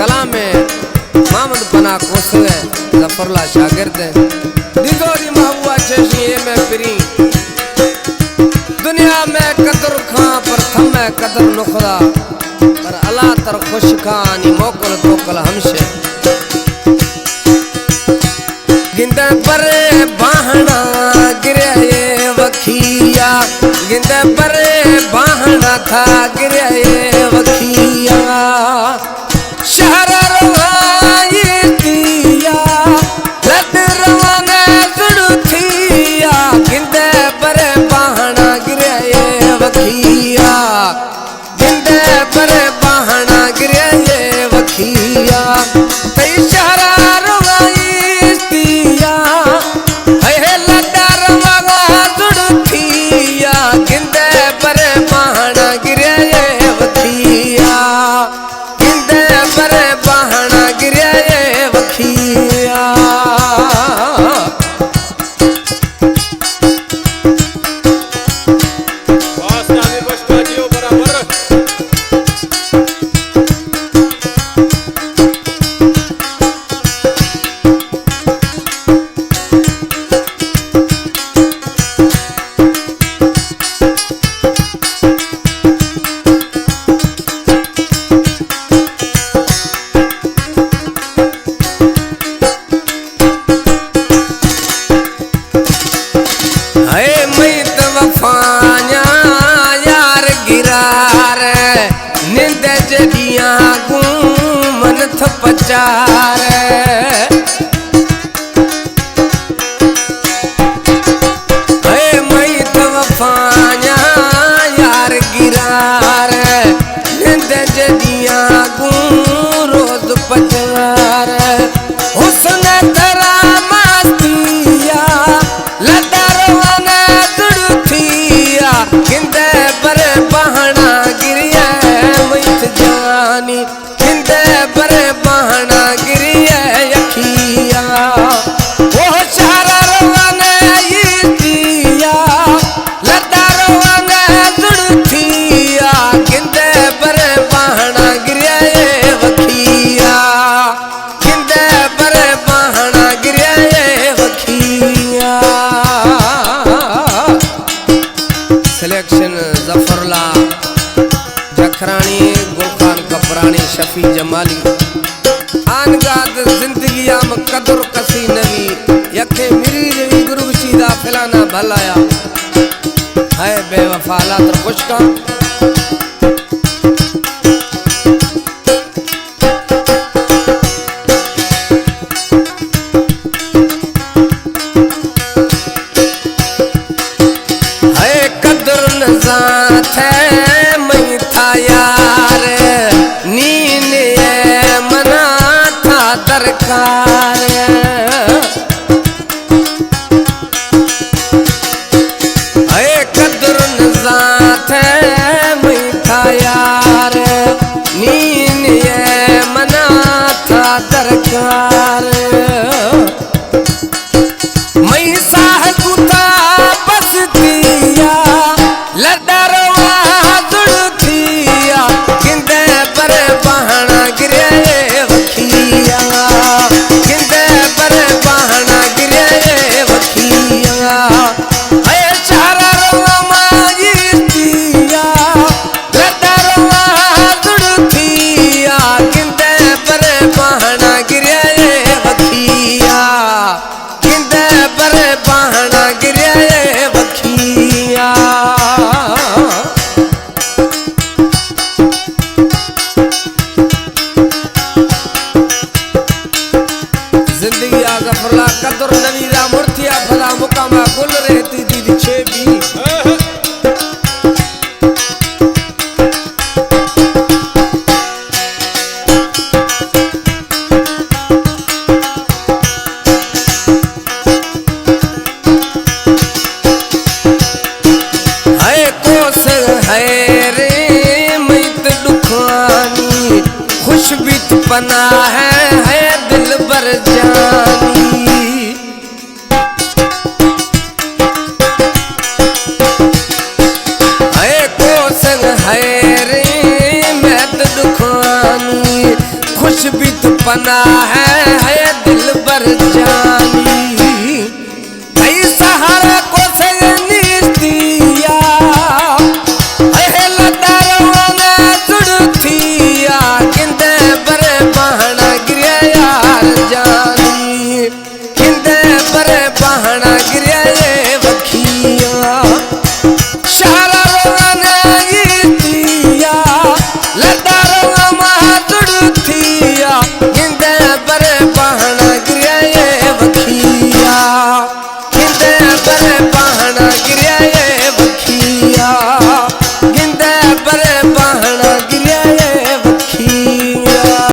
कलाम मोहम्मद पना कोसवे जफरला शागिर्द दिगो दी महबूबा चेशी में पिरी दुनिया में कदर खां पर थमे कदर नुखदा पर अल्लाह तर खुश खानी मोकल तोकल हमशे गिंदे परे बाहना गिरे वखिया गिंदे परे बाहना था गिरे वखिया शहर रवाई दिया लद रवाने जुड़थिया गिंदे परे बाहना गिरे वखिया गिंदे परे बाहना गिरे वखिया तई शहर रवाई दिया है लद रवाना जुड़थिया गिंदे परे बाहना गिरे वखिया गिंदे परे बाहना गिरे वखिया वफाया यार गिरार निंद जदिया मन थपचार मई वफाया यार गिरार निंद जदिया रोज पचार हुस्न तरा मस्तिया लदरवाना गिंदे परे बाहना गिरिया मित जानी गिंदे परे बाहना गिरिया यखिया वो शहर रवाने दिया लदा रवाने जुड़थिया गिंदे परे बाहना गिरिया वखिया गिंदे परे बाहना गिरिया वखिया सिलेक्शन जफरला जखरानी गुलखान कपरानी शफी जमाली आनगाद जिंदगी आम कदर कसी नवी यखे मिरी जवी गुरु सीधा फिलाना भलाया है बेवफाला तर कुछ का यार नीन मना था दरकार कदर नजात मीठा यार नीन मना था दरकार मई साहब था बस दिया लदर गिंदे परे बाहना गिरे वखिया गिंदे परे बाहना गिरे वखिया है चारा रवाई दिया लदरवा जुड़थिया गिंदे परे बाहना गिरे वखिया गिंदे परे बाहना गिरे वखिया जिंदगी आजफरला कदर नवीरा मुर्तिया फला मुकामा गुल रहती दीदी छेबी है कोस है रे मैत दुखानी खुशबित पना है दिल बर जानी है कोस है रे मैत दुखानी खुश भी तो पना है दिल भर